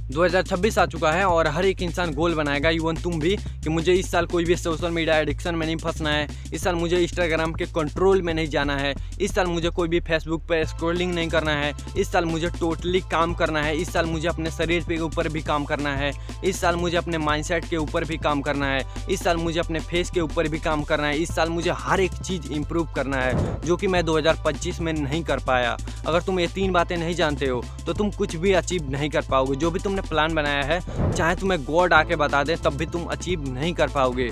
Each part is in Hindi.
2026 आ चुका है और हर एक इंसान गोल बनाएगा, इवन तुम भी, कि मुझे इस साल कोई भी सोशल मीडिया एडिक्शन में नहीं फंसना है, इस साल मुझे इंस्टाग्राम के कंट्रोल में नहीं जाना है, इस साल मुझे कोई भी फेसबुक पे स्क्रॉलिंग नहीं करना है, इस साल मुझे टोटली काम करना है, इस साल मुझे अपने शरीर के ऊपर भी काम करना है, इस साल मुझे अपने माइंडसेट के ऊपर भी काम करना है, इस साल मुझे अपने फेस के ऊपर भी काम करना है, इस साल मुझे हर एक चीज़ इंप्रूव करना है, जो कि मैं 2025 में नहीं कर पाया। अगर तुम ये 3 बातें नहीं जानते हो तो तुम कुछ भी अचीव नहीं कर पाओगे। जो भी तुमने प्लान बनाया है, चाहे तुम्हें गॉड आके बता दे तब भी तुम अचीव नहीं कर पाओगे।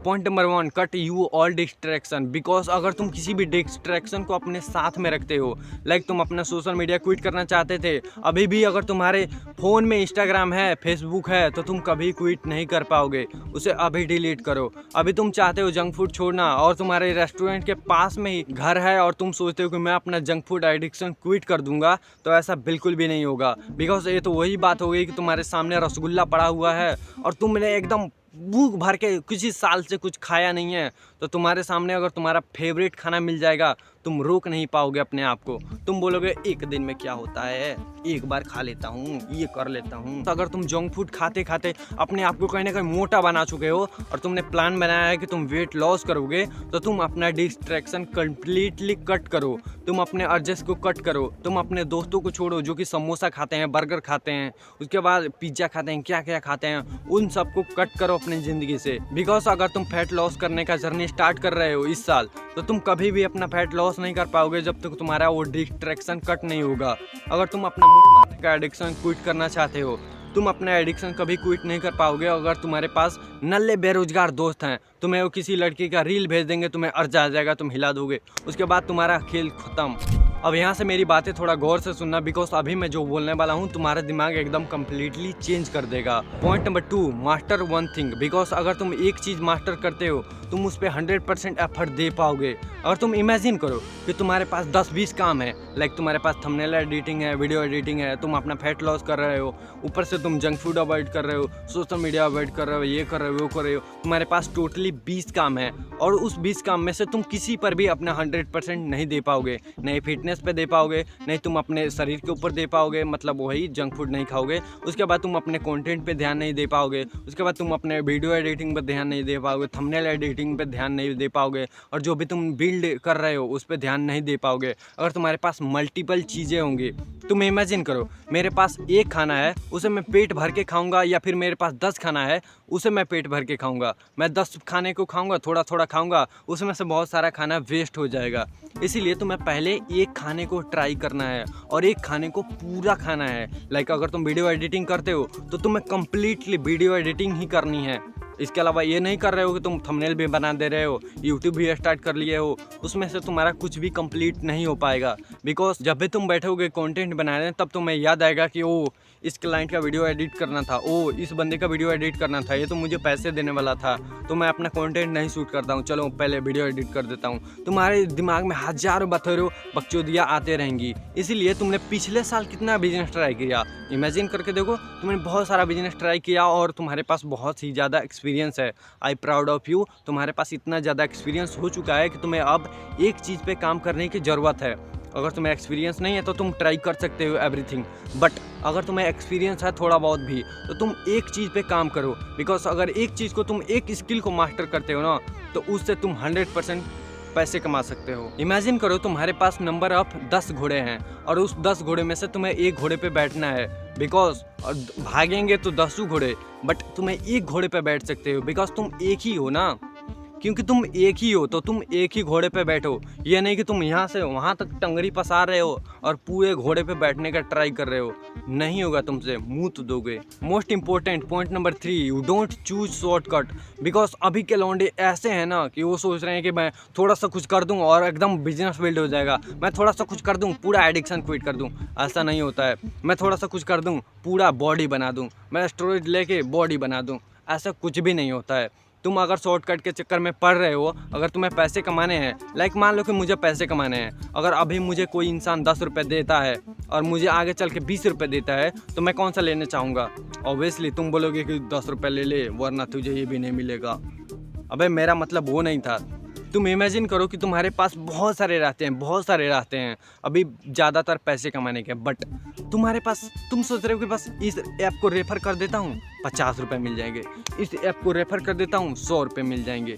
Point number 1, cut you all distraction. Because अगर तुम किसी भी डिस्ट्रैक्शन को अपने साथ में रखते हो, लाइक तुम अपना सोशल मीडिया क्विट करना चाहते थे, अभी भी अगर तुम्हारे फ़ोन में इंस्टाग्राम है, फेसबुक है, तो तुम कभी क्विट नहीं कर पाओगे। उसे अभी डिलीट करो। अभी तुम चाहते हो जंक फूड छोड़ना और तुम्हारे रेस्टोरेंट के पास में ही घर है और तुम सोचते हो कि मैं अपना जंक फूड एडिक्शन क्विट कर दूंगा, तो ऐसा बिल्कुल भी नहीं होगा। बिकॉज ये तो वही बात हो गई कि तुम्हारे सामने रसगुल्ला पड़ा हुआ है और तुमने एकदम भूख भर के किसी साल से कुछ खाया नहीं है, तो तुम्हारे सामने अगर तुम्हारा फेवरेट खाना मिल जाएगा, तुम रोक नहीं पाओगे अपने आप को। तुम बोलोगे एक दिन में क्या होता है, एक बार खा लेता हूँ, ये कर लेता हूँ। तो अगर तुम जंक फूड खाते खाते अपने आप को कहीं ना कहीं मोटा बना चुके हो और तुमने प्लान बनाया है कि तुम वेट लॉस करोगे, तो तुम अपना डिस्ट्रैक्शन कंप्लीटली कट करो। तुम अपने अर्जेस को कट करो। तुम अपने दोस्तों को छोड़ो जो कि समोसा खाते हैं, बर्गर खाते हैं, उसके बाद पिज्ज़ा खाते हैं, क्या क्या खाते हैं, उन सबको कट करो अपनी ज़िंदगी से। बिकॉज अगर तुम फैट लॉस करने का जर्नी स्टार्ट कर रहे हो इस साल, तो तुम कभी भी अपना फैट लॉस नहीं कर पाओगे जब तक तुम्हारा वो डिस्ट्रैक्शन कट नहीं होगा। अगर तुम अपना मुठ मारने का एडिक्शन क्विट करना चाहते हो, तुम अपना एडिक्शन कभी क्विट नहीं कर पाओगे। अगर तुम्हारे पास नल्ले बेरोजगार दोस्त हैं, तुम्हें वो किसी लड़की का रील भेज देंगे, तुम्हें अर्ज आ जाएगा, तुम हिला दोगे, उसके बाद तुम्हारा खेल खत्म। अब यहाँ से मेरी बातें थोड़ा गौर से सुनना, बिकॉज अभी मैं जो बोलने वाला हूँ तुम्हारा दिमाग एकदम कम्प्लीटली चेंज कर देगा। Point number 2, master one thing. Because अगर तुम एक चीज़ मास्टर करते हो, तुम उस पर 100% एफर्ट दे पाओगे। अगर तुम इमेजिन करो कि तुम्हारे पास 10-20 काम है, लाइक तुम्हारे पास थंबनेल एडिटिंग है, वीडियो एडिटिंग है, तुम अपना फैट लॉस कर रहे हो, ऊपर से तुम जंक फूड अवॉइड कर रहे हो, सोशल मीडिया अवॉइड कर रहे हो, ये कर रहे हो, वो कर रहे हो, तुम्हारे पास टोटली 20 काम है और उस 20 काम में से तुम किसी पर भी अपना 100% नहीं दे पाओगे। नहीं फिटनेस पे दे पाओगे, नहीं तुम अपने शरीर के ऊपर दे पाओगे, मतलब वही जंक फूड नहीं खाओगे। उसके बाद तुम अपने कंटेंट पे ध्यान नहीं दे पाओगे, उसके बाद तुम अपने वीडियो एडिटिंग पे ध्यान नहीं दे पाओगे, थंबनेल एडिटिंग पे ध्यान नहीं दे पाओगे, और जो भी तुम बिल्ड कर रहे हो उस पर ध्यान नहीं दे पाओगे। अगर तुम्हारे पास मल्टीपल चीज़ें होंगी, तुम इमेजिन करो मेरे पास एक खाना है, उसे मैं पेट भर के खाऊंगा, या फिर मेरे पास 10 खाना है, उसे मैं पेट भर के खाऊंगा। मैं 10 खाने को खाऊंगा, थोड़ा थोड़ा खाऊंगा, उसमें से बहुत सारा खाना वेस्ट हो जाएगा। इसीलिए तुम्हें पहले एक खाने को ट्राई करना है और एक खाने को पूरा खाना है। लाइक अगर तुम वीडियो एडिटिंग करते हो तो तुम्हें कंप्लीटली वीडियो एडिटिंग ही करनी है। इसके अलावा ये नहीं कर रहे हो कि तुम थंबनेल भी बना दे रहे हो, यूट्यूब भी स्टार्ट कर लिए हो, उसमें से तुम्हारा कुछ भी कंप्लीट नहीं हो पाएगा। बिकॉज जब भी तुम बैठोगे कंटेंट बनाने, तब तुम्हें याद आएगा कि ओ इस क्लाइंट का वीडियो एडिट करना था, ओ इस बंदे का वीडियो एडिट करना था, ये तो मुझे पैसे देने वाला था, तो मैं अपना कंटेंट नहीं शूट करता हूँ, चलो पहले वीडियो एडिट कर देता हूँ। तुम्हारे दिमाग में हजारों बथेरों बकचोदियाँ आते रहेंगी। इसीलिए तुमने पिछले साल कितना बिजनेस ट्राई किया, इमेजिन करके देखो। तुमने बहुत सारा बिजनेस ट्राई किया और तुम्हारे पास बहुत ही ज़्यादा एक्सपीरियंस है। I proud of you. तुम्हारे पास इतना ज़्यादा एक्सपीरियंस हो चुका है कि तुम्हें अब एक चीज़ पे काम करने की ज़रूरत है। अगर तुम्हें एक्सपीरियंस नहीं है तो तुम ट्राई कर सकते हो एवरीथिंग, बट अगर तुम्हें एक्सपीरियंस है थोड़ा बहुत भी, तो तुम एक चीज़ पे काम करो। बिकॉज अगर एक चीज़ को तुम एक स्किल को मास्टर करते हो ना, तो उससे तुम 100% पैसे कमा सकते हो। इमेजिन करो तुम्हारे पास नंबर ऑफ 10 घोड़े हैं और उस 10 घोड़े में से तुम्हें एक घोड़े पे बैठना है। बिकॉज भागेंगे तो 10 घोड़े, बट तुम्हें एक घोड़े पे बैठ सकते हो बिकॉज तुम एक ही हो ना। क्योंकि तुम एक ही हो तो तुम एक ही घोड़े पे बैठो। ये नहीं कि तुम यहाँ से वहाँ तक टंगरी पसार रहे हो और पूरे घोड़े पे बैठने का ट्राई कर रहे हो, नहीं होगा तुमसे, मुँह तो दोगे। Most important point number 3, you don't choose shortcut. Because अभी के लौंडे ऐसे हैं ना कि वो सोच रहे हैं कि मैं थोड़ा सा कुछ कर दूँ और एकदम बिजनेस बिल्ड हो जाएगा, मैं थोड़ा सा कुछ कर दूँ पूरा एडिक्शन क्विट कर दूँ। ऐसा नहीं होता है। मैं थोड़ा सा कुछ कर दूँ पूरा बॉडी बना दूँ, मैं स्टेरॉइड लेके बॉडी बना दूँ, ऐसा कुछ भी नहीं होता है। तुम अगर शॉर्टकट के चक्कर में पड़ रहे हो, अगर तुम्हें पैसे कमाने हैं, लाइक मान लो कि मुझे पैसे कमाने हैं, अगर अभी मुझे कोई इंसान 10 रुपये देता है और मुझे आगे चल के 20 रुपये देता है, तो मैं कौन सा लेना चाहूँगा? ऑब्वियसली तुम बोलोगे कि 10 रुपये ले ले वरना तुझे ये भी नहीं मिलेगा। अबे मेरा मतलब वो नहीं था। तुम इमेजिन करो कि तुम्हारे पास बहुत सारे रास्ते हैं अभी ज़्यादातर पैसे कमाने के, बट तुम्हारे पास, तुम सोच रहे हो कि बस इस ऐप को रेफ़र कर देता हूँ 50 रुपये मिल जाएंगे, इस ऐप को रेफ़र कर देता हूँ 100 रुपये मिल जाएंगे,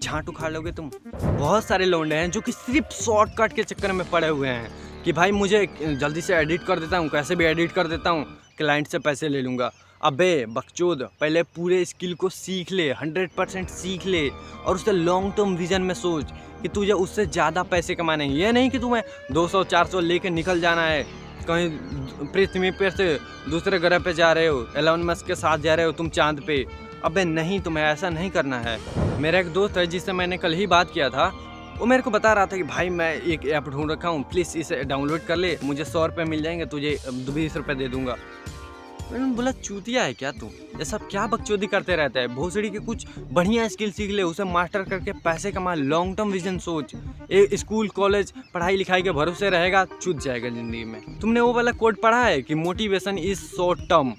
झाँट उखाड़ लोगे तुम। बहुत सारे लौंडे हैं जो कि सिर्फ शॉर्टकट के चक्कर में पड़े हुए हैं कि भाई मुझे जल्दी से एडिट कर देता हूँ, कैसे भी एडिट कर देता हूँ, क्लाइंट से पैसे ले लूँगा। अबे बकचोद, पहले पूरे स्किल को सीख ले, 100% सीख ले और उससे लॉन्ग टर्म विजन में सोच कि तुझे उससे ज़्यादा पैसे कमाने हैं। ये नहीं कि तुम्हें 200-400 लेके निकल जाना है, कहीं पृथ्वी पे से दूसरे ग्रह पे जा रहे हो, एलन मस्क के साथ जा रहे हो तुम चांद पे। अबे नहीं, तुम्हें ऐसा नहीं करना है। मेरा एक दोस्त है जिससे मैंने कल ही बात किया था, वो मेरे को बता रहा था कि भाई मैं एक ऐप ढूंढ रखा हूँ, प्लीज़ इसे डाउनलोड कर ले, मुझे 100 रुपये मिल जाएंगे, तुझे 20 रुपये दे दूँगा। मैंने बोला चूतिया है क्या तू, ये सब क्या बकचोदी करते रहता है। भोसड़ी के कुछ बढ़िया स्किल सीख ले, उसे मास्टर करके पैसे कमा, लॉन्ग टर्म विजन सोच। ये स्कूल कॉलेज पढ़ाई लिखाई के भरोसे रहेगा, छूट जाएगा ज़िंदगी में। तुमने वो वाला कोड पढ़ा है कि मोटिवेशन इज़ शॉर्ट टर्म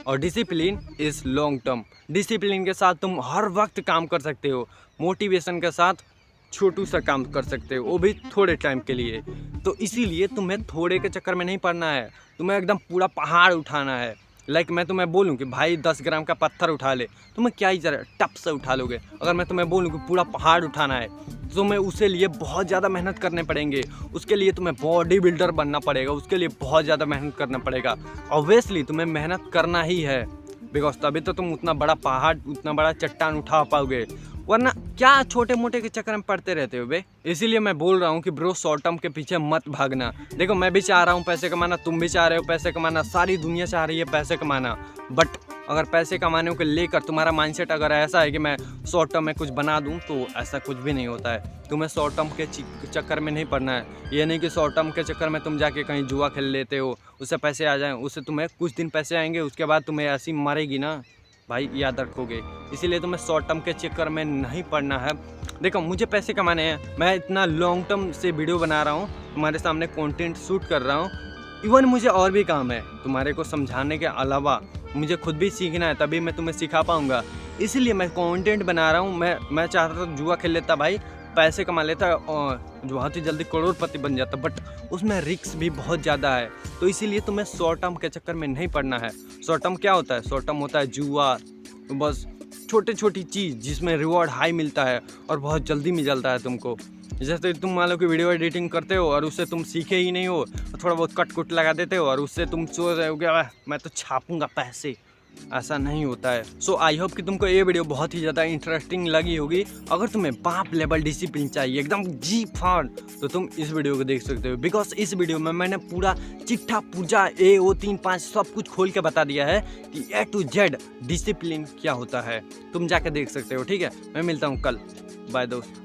और discipline is long term. Discipline के साथ तुम हर वक्त काम कर सकते हो, मोटिवेशन के साथ छोटू सा काम कर सकते हो, वो भी थोड़े टाइम के लिए। तो इसीलिए तुम्हें थोड़े के चक्कर में नहीं पड़ना है, तुम्हें एकदम पूरा पहाड़ उठाना है। लाइक मैं तुम्हें बोलूँ कि भाई 10 ग्राम का पत्थर उठा ले, तुम्हें क्या ही जरा टप से उठा लोगे। अगर मैं तुम्हें बोलूँ कि पूरा पहाड़ उठाना है तो तुम्हें उसे लिए बहुत ज़्यादा मेहनत करने पड़ेंगे, उसके लिए तुम्हें बॉडी बिल्डर बनना पड़ेगा, उसके लिए बहुत ज़्यादा मेहनत करना पड़ेगा। ऑब्वियसली तुम्हें मेहनत करना ही है, बिकॉज तभी तो तुम उतना बड़ा पहाड़, उतना बड़ा चट्टान उठा पाओगे, वरना क्या छोटे मोटे के चक्कर में पड़ते रहते हो बे। इसीलिए मैं बोल रहा हूँ कि ब्रो शॉर्ट टर्म के पीछे मत भागना। देखो मैं भी चाह रहा हूँ पैसे कमाना, तुम भी चाह रहे हो पैसे कमाना, सारी दुनिया चाह रही है पैसे कमाना। बट अगर पैसे कमाने को लेकर तुम्हारा माइंडसेट अगर ऐसा है कि मैं शॉर्ट टर्म में कुछ बना दूँ, तो ऐसा कुछ भी नहीं होता है। तुम्हें शॉर्ट टर्म के चक्कर में नहीं पड़ना है। ये नहीं कि शॉर्ट टर्म के चक्कर में तुम जाके कहीं जुआ खेल लेते हो, उससे पैसे आ जाएँ, उससे तुम्हें कुछ दिन पैसे आएंगे, उसके बाद तुम्हें ऐसी मारेगी ना भाई, याद रखोगे। इसीलिए तुम्हें शॉर्ट टर्म के चक्कर में नहीं पड़ना है। देखो मुझे पैसे कमाने हैं, मैं इतना लॉन्ग टर्म से वीडियो बना रहा हूँ, तुम्हारे सामने कंटेंट शूट कर रहा हूँ। इवन मुझे और भी काम है तुम्हारे को समझाने के अलावा, मुझे खुद भी सीखना है, तभी मैं तुम्हें सिखा पाऊँगा। इसीलिए मैं कंटेंट बना रहा हूँ। मैं चाहता था जुआ खेल लेता भाई, पैसे कमा लेता और बहुत ही जल्दी करोड़पति बन जाता, बट उसमें रिस्क भी बहुत ज़्यादा है। तो इसीलिए तुम्हें शॉर्ट टर्म के चक्कर में नहीं पड़ना है। शॉर्ट टर्म क्या होता है? शॉर्ट टर्म होता है जुआ, बस छोटी चीज़ जिसमें रिवॉर्ड हाई मिलता है और बहुत जल्दी मिल जाता है तुमको। जैसे तुम मान लो कि वीडियो एडिटिंग करते हो और उससे तुम सीखे ही नहीं हो, थोड़ा बहुत कट कुट लगा देते हो और उससे तुम सोच रहे हो कि मैं तो छापूंगा पैसे। ऐसा नहीं होता है। सो आई होप कि तुमको ये वीडियो बहुत ही ज़्यादा इंटरेस्टिंग लगी होगी। अगर तुम्हें बाप लेवल डिसिप्लिन चाहिए एकदम जी फाड़, तो तुम इस वीडियो को देख सकते हो, बिकॉज इस वीडियो में मैंने पूरा चिट्ठा पूजा A O 3 5 सब कुछ खोल के बता दिया है कि A to Z डिसिप्लिन क्या होता है। तुम जाके देख सकते हो, ठीक है। मैं मिलता हूँ कल, बाय दोस्त।